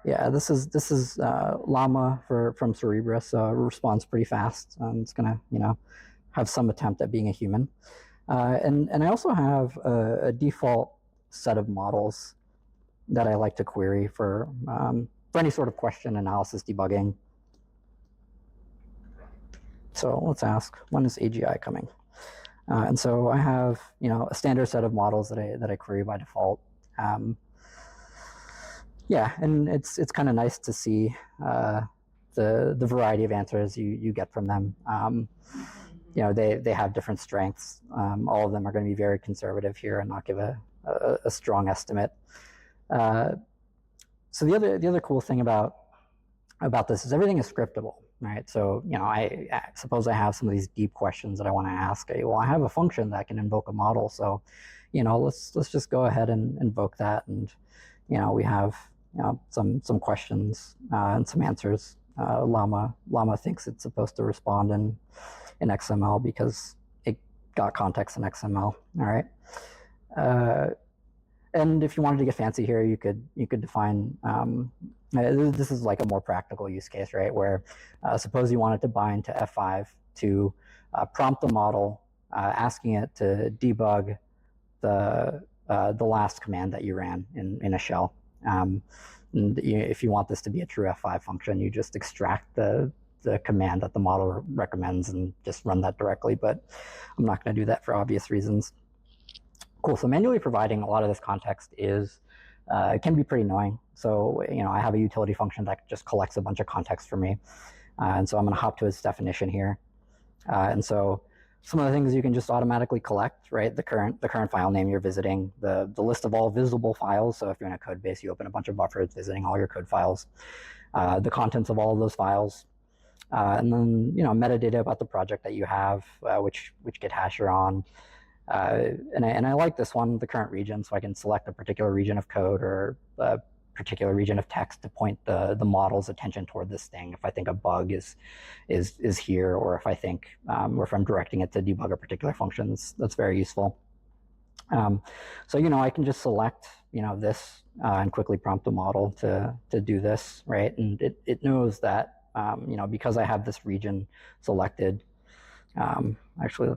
is Llama from Cerebras. So it responds pretty fast. It's gonna have some attempt at being a human. And I also have a default set of models that I like to query for any sort of question analysis debugging. So let's ask, when is AGI coming? And so I have a standard set of models that I query by default. Yeah, and it's kind of nice to see the variety of answers you get from them. they have different strengths. All of them are going to be very conservative here and not give a strong estimate. So the other cool thing about this is everything is scriptable, right? So I suppose I have some of these deep questions that I want to ask. Well, I have a function that can invoke a model, so let's just go ahead and invoke that, and we have some questions and some answers. Llama thinks it's supposed to respond in XML because it got context in XML. All right. And if you wanted to get fancy here, you could define. This is like a more practical use case, right? Where suppose you wanted to bind to F5 to prompt the model, asking it to debug the last command that you ran in a shell. And if you want this to be a true F5 function, you just extract the command that the model recommends and just run that directly. But I'm not going to do that for obvious reasons. Cool. So manually providing a lot of this context is it can be pretty annoying. So I have a utility function that just collects a bunch of context for me, and so I'm going to hop to its definition here. And so some of the things you can just automatically collect, right? The current file name you're visiting, the list of all visible files. So if you're in a code base, you open a bunch of buffers visiting all your code files, the contents of all of those files, and then metadata about the project that you have, which Git hash you're on. And I like this one, the current region, so I can select a particular region of code or a particular region of text to point the model's attention toward this thing. If I think a bug is here, or if I think, or if I'm directing it to debug a particular function, that's very useful. So I can just select this and quickly prompt the model to do this, right? And it knows that because I have this region selected. Actually,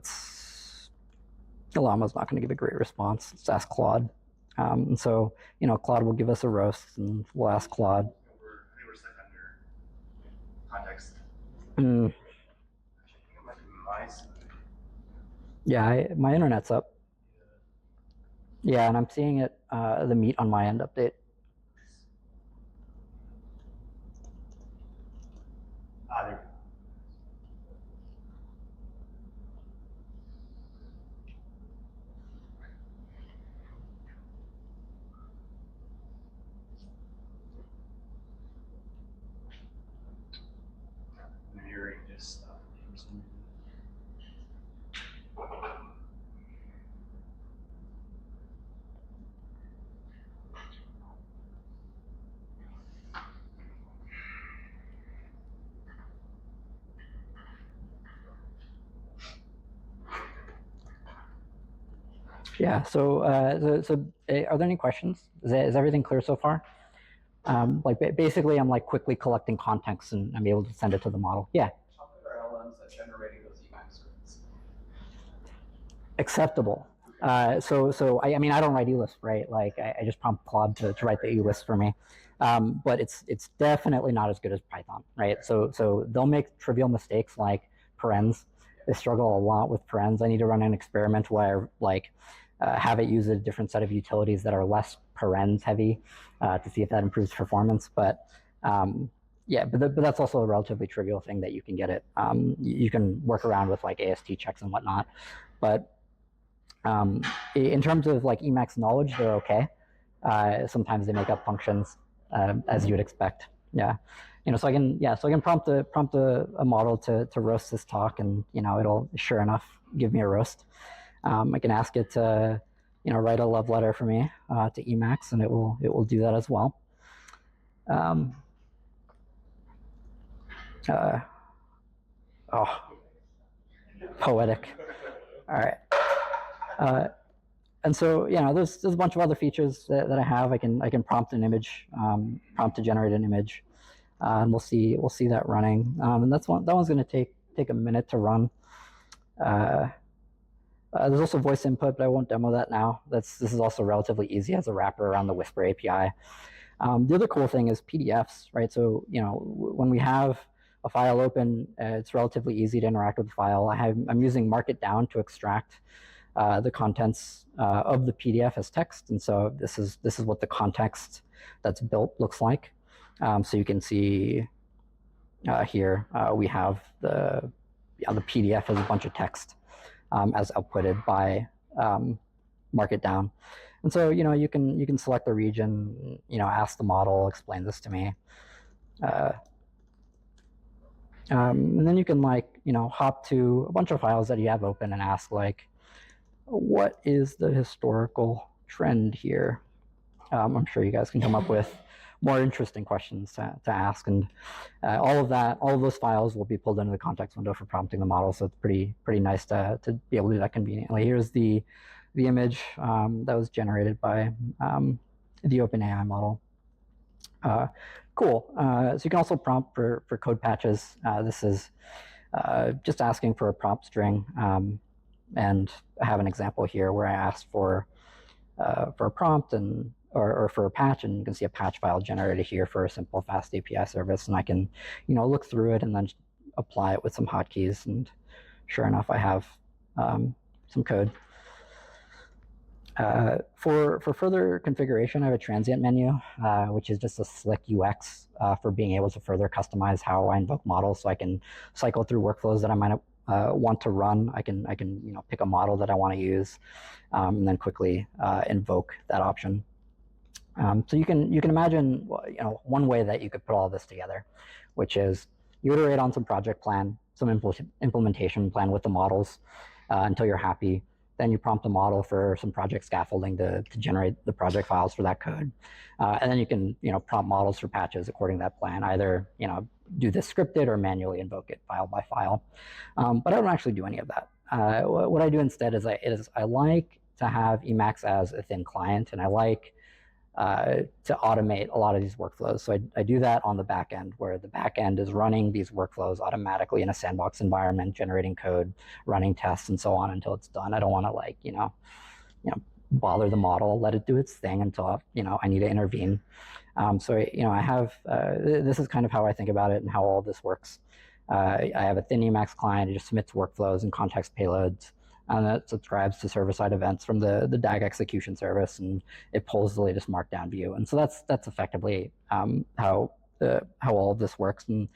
the Llama's not going to give a great response. Let's ask Claude. And so, Claude will give us a roast, and we'll ask Claude. I think we're stuck under context. Yeah, my internet's up. Yeah, and I'm seeing it, the meet on my end update. There. Mirroring this stuff. Yeah. So, are there any questions? Is everything clear so far? Basically, I'm quickly collecting context, and I'm able to send it to the model. Yeah. How good are LLMs at generating those Emacs scripts? Acceptable. So I mean, I don't write eList, right? I just prompt Claude to write the eList for me. But it's definitely not as good as Python, right? So they'll make trivial mistakes like parens. They struggle a lot with parens. I need to run an experiment where have it use a different set of utilities that are less parens heavy to see if that improves performance. But yeah, but that's also a relatively trivial thing that you can get it. You can work around with AST checks and whatnot. But in terms of Emacs knowledge, they're okay. Sometimes they make up functions as you would expect. Yeah, so I can prompt a model to roast this talk, and it'll sure enough give me a roast. I can ask it to write a love letter for me to Emacs, and it will do that as well. Oh, poetic. All right. And so there's a bunch of other features that I have. I can prompt an image, prompt to generate an image, and we'll see that running. And that one's going to take a minute to run. There's also voice input, but I won't demo that now. This is also relatively easy as a wrapper around the Whisper API. The other cool thing is PDFs, right? So when we have a file open, it's relatively easy to interact with the file. I'm using Markdown to extract the contents of the PDF as text, and so this is what the context that's built looks like. So you can see here we have the the PDF as a bunch of text as outputted by Markdown. And so, you can select the region, ask the model, explain this to me. And then you can hop to a bunch of files that you have open and ask what is the historical trend here? I'm sure you guys can come up with more interesting questions to ask, and all of those files will be pulled into the context window for prompting the model. So it's pretty nice to be able to do that conveniently. Here's the image that was generated by the OpenAI model. Cool. So you can also prompt for code patches. This is just asking for a prompt string, and I have an example here where I asked for a prompt or for a patch, and you can see a patch file generated here for a simple fast API service, and I can look through it and then apply it with some hotkeys, and sure enough, I have some code. For further configuration, I have a transient menu, which is just a slick UX for being able to further customize how I invoke models, so I can cycle through workflows that I might want to run. I can pick a model that I want to use, and then quickly invoke that option. So you can imagine one way that you could put all this together, which is you iterate on some project plan, some implementation plan with the models until you're happy. Then you prompt the model for some project scaffolding to generate the project files for that code. And then you can prompt models for patches according to that plan, either do this scripted or manually invoke it file by file. But I don't actually do any of that. What I do instead is I like to have Emacs as a thin client, and I like to automate a lot of these workflows. So I do that on the back end, where the back end is running these workflows automatically in a sandbox environment, generating code, running tests, and so on until it's done. I don't want to bother the model, let it do its thing until I need to intervene. So I have this is kind of how I think about it and how all this works. I have a thin Emacs client. It just submits workflows and context payloads, and it subscribes to server-side events from the DAG execution service, and it pulls the latest Markdown view. And so that's effectively how all of this works. And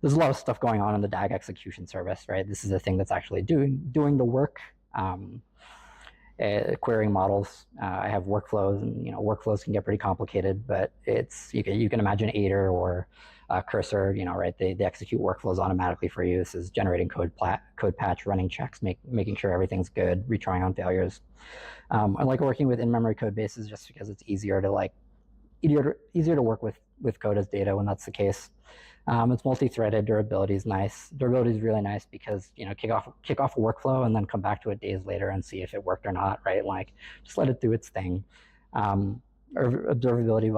there's a lot of stuff going on in the DAG execution service, right? This is the thing that's actually doing the work. Querying models. I have workflows, and workflows can get pretty complicated, but you can imagine Aider or Cursor, right? They execute workflows automatically for you. This is generating code patch, running checks, making sure everything's good, retrying on failures. I like working with in-memory code bases just because it's easier to work with code as data when that's the case. It's multi-threaded. Durability is nice. Durability is really nice because kick off a workflow and then come back to it days later and see if it worked or not, right? Just let it do its thing. Observability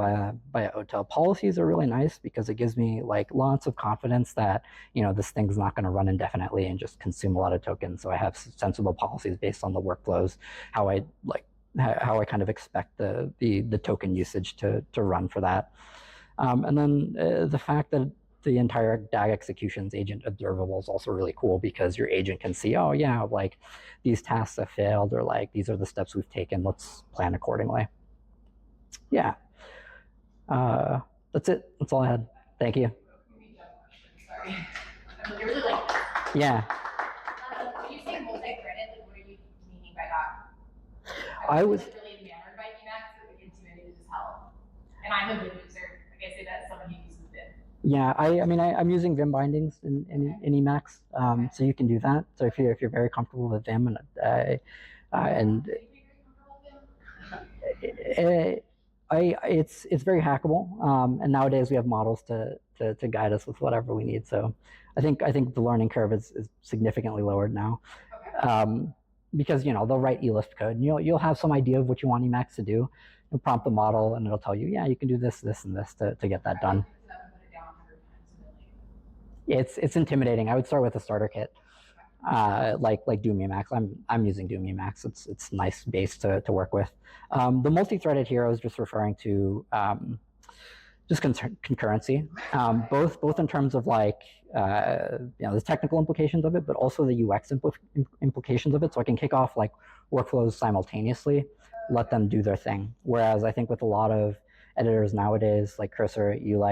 via OTel policies are really nice because it gives me lots of confidence that this thing's not going to run indefinitely and just consume a lot of tokens. So I have sensible policies based on the workflows, how I kind of expect the token usage to run for that. And then the fact that the entire DAG executions agent observable is also really cool because your agent can see, oh yeah, these tasks have failed, or these are the steps we've taken. Let's plan accordingly. Yeah. That's it. That's all I had. Thank you. Sorry. I really like that. Yeah. When you say multi-threaded, what are you meaning by that? I was really enamored by Emacs, but intimidated as hell. And I'm a Vim user. I say that as someone who uses Vim. Yeah, I'm using Vim bindings in Emacs, so you can do that. So if you're very comfortable with Vim, it's very hackable, and nowadays we have models to guide us with whatever we need. So I think the learning curve is significantly lowered now, because they'll write eList code, and you'll have some idea of what you want Emacs to do, and prompt the model, and it'll tell you, yeah, you can do this, this, and this to get that done. It's intimidating. I would start with a starter kit, like Doom Emacs. I'm using Doom Emacs. It's nice base to work with. The multi-threaded here I was just referring to just concurrency, both in terms of the technical implications of it, but also the UX implications of it. So I can kick off workflows simultaneously, let them do their thing. Whereas I think with a lot of editors nowadays, like Cursor, you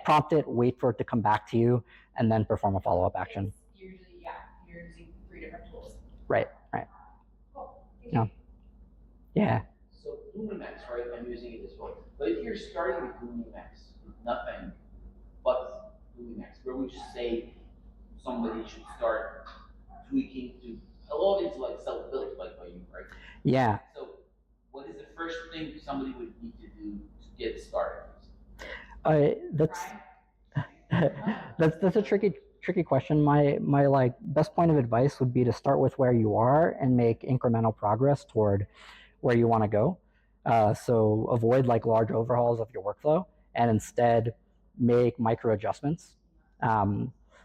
prompt it, wait for it to come back to you, and then perform a follow-up action. Usually, yeah. 3 different tools. Right. Cool. Thank Yeah. you. Yeah. So GlumiMax, right? I'm using it as well. But if you're starting with GlumiMax with nothing but GlumiMax, where would you say somebody should start tweaking to? A lot of it's like self-built, like by you, right? Yeah. So, what is the first thing somebody would need to do to get started? That's a tricky question. My like best point of advice would be to start with where you are and make incremental progress toward where you want to go. So avoid like large overhauls of your workflow and instead make micro adjustments.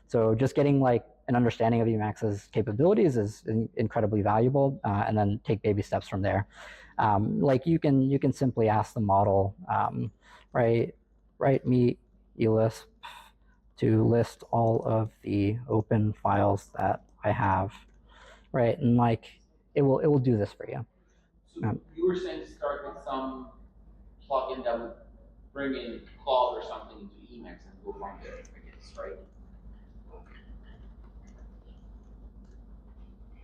So just getting like an understanding of Emacs's capabilities is incredibly valuable, and then take baby steps from there. Like you can simply ask the model, write me elisp to list all of the open files that I have, right? And like it will do this for you. So you were saying start with some plugin that would bring in Claude or something into Emacs and go from there, I guess, right?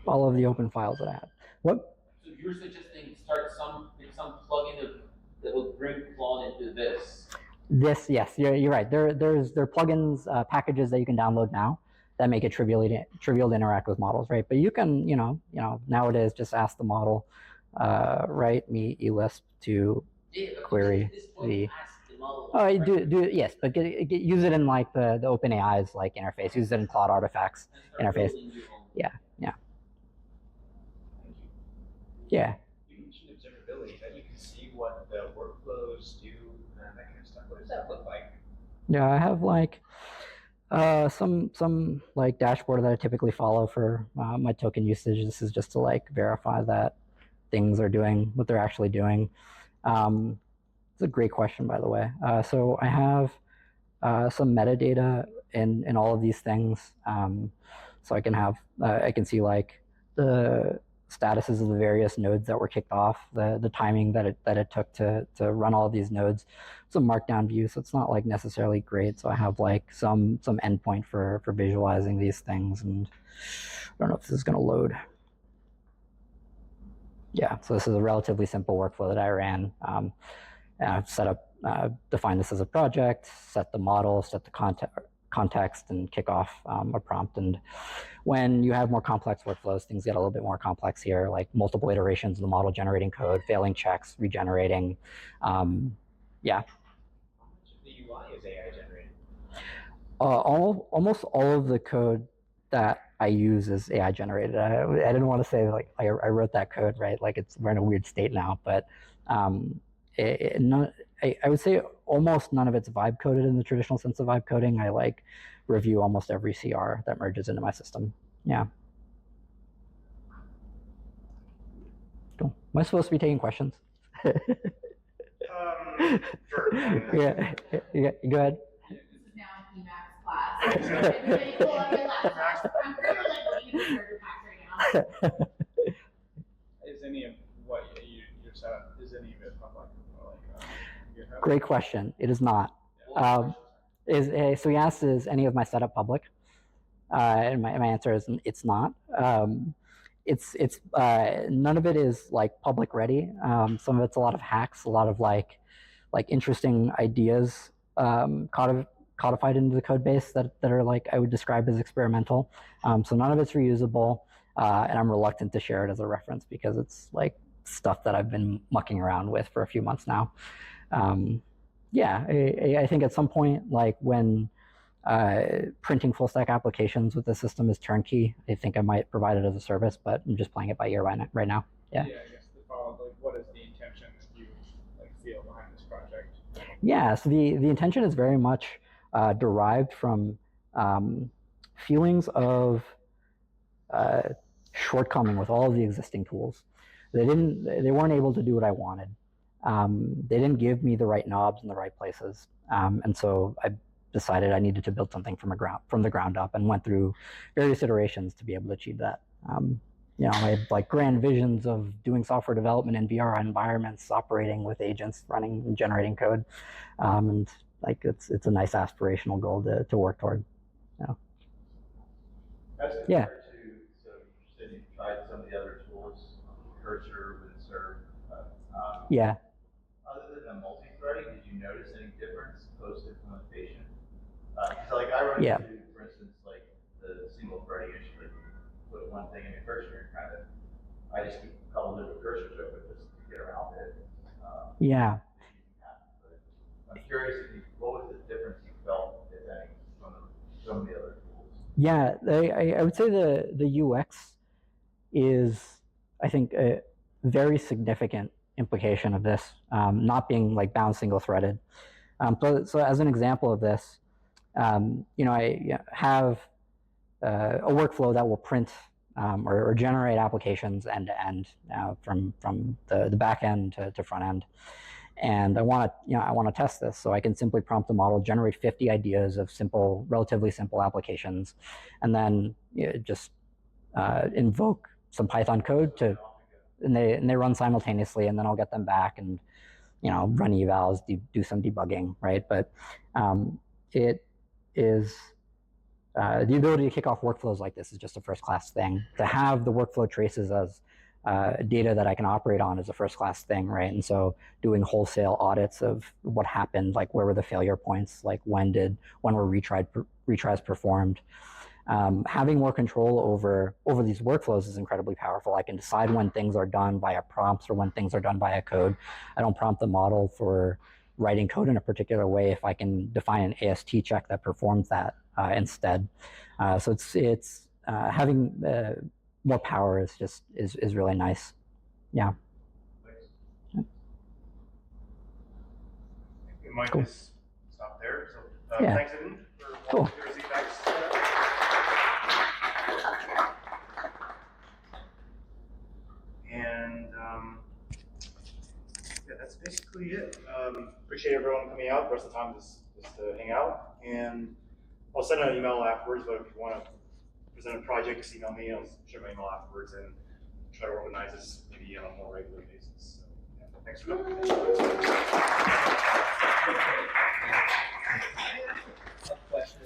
All of the open files that I have. What? So you're suggesting start with some plugin that will bring Claude into this. This, yes, you're right. There are plugins, packages that you can download now that make it trivial to interact with models, right? But you can, nowadays just ask the model, write me elisp to query the. Oh, you do yes, but use it in like the OpenAI's like interface. Use it in Cloud Artifacts interface. Yeah. Yeah. You mentioned observability, that you can see what the workflows do and that kind of stuff. What does that look like? Yeah, I have like some like dashboard that I typically follow for my token usage. This is just to like verify that things are doing what they're actually doing. It's a great question, by the way. So I have some metadata in all of these things. So I can see like the statuses of the various nodes that were kicked off, the timing that it took to run all of these nodes. It's a markdown view, so it's not like necessarily great. So I have like some endpoint for visualizing these things, and I don't know if this is going to load. Yeah, so this is a relatively simple workflow that I ran. I've set up, define this as a project, set the model, set the context, and kick off a prompt. And when you have more complex workflows, things get a little bit more complex here, like multiple iterations of the model generating code, failing checks, regenerating. Yeah. How much of the UI is AI generated? Almost all of the code that I use is AI generated. I didn't want to say like I wrote that code, right? Like we're in a weird state now, but I would say almost none of it's vibe coded in the traditional sense of vibe coding. I like review almost every CR that merges into my system. Yeah. Cool. Am I supposed to be taking questions? Sure. Yeah. Go ahead. This is now an Emacs class. Everybody pull up your laptop. I'm currently like looking at the starter packs right now. Is any of what you're set up, is any of it public? Like, Great question. It is not. So he asked, is any of my setup public? And my answer is it's not. It's none of it is like public ready. Some of it's a lot of hacks, a lot of like interesting ideas codified into the code base that are like I would describe as experimental. So none of it's reusable, and I'm reluctant to share it as a reference because it's like stuff that I've been mucking around with for a few months now. Yeah, I think at some point, like when printing full stack applications with the system is turnkey, I think I might provide it as a service, but I'm just playing it by ear right now. Yeah. Yeah, I guess the follow-up, like what is the intention that you like feel behind this project? Yeah, so the intention is very much derived from feelings of shortcoming with all of the existing tools. They weren't able to do what I wanted. They didn't give me the right knobs in the right places, and so I decided I needed to build something from the ground up, and went through various iterations to be able to achieve that. I had like grand visions of doing software development in VR environments, operating with agents, running and generating code, and like it's a nice aspirational goal to work toward. As Yeah. compared to, so cursor would serve. Yeah. Other than the multi-threading, did you notice any difference post-implementation? So like I run Yeah. into, for instance, like the single threading issue, like put one thing in a cursor and kind of, I just keep a couple different cursors open just to get around it. Yeah. I'm curious, what was the difference you felt, if any, from some of the other tools? Yeah, I would say the UX is, I think, a very significant implication of this, not being like bound single threaded. So as an example of this, I have a workflow that will print or generate applications end to end from the back end to front end. And I want to test this, so I can simply prompt the model, generate 50 ideas of relatively simple applications, and then just invoke some Python code and they run simultaneously, and then I'll get them back and run evals, do some debugging, right? But it is the ability to kick off workflows like this is just a first-class thing. To have the workflow traces as data that I can operate on is a first-class thing, right? And so doing wholesale audits of what happened, like where were the failure points, like when were retries performed. Having more control over these workflows is incredibly powerful. I can decide when things are done via prompts or when things are done via code. I don't prompt the model for writing code in a particular way if I can define an AST check that performs that instead. So it's having more power is really nice. Yeah. We might Cool. just stop there. So Yeah. thanks, Evan, for Cool. walking through ZMAX. And yeah, that's basically it. Appreciate everyone coming out. The rest of the time just to hang out. And I'll send an email afterwards, but if you want to present a project, just email me. I'll share my email afterwards and try to organize this maybe on a more regular basis. So, yeah, thanks for coming. A question.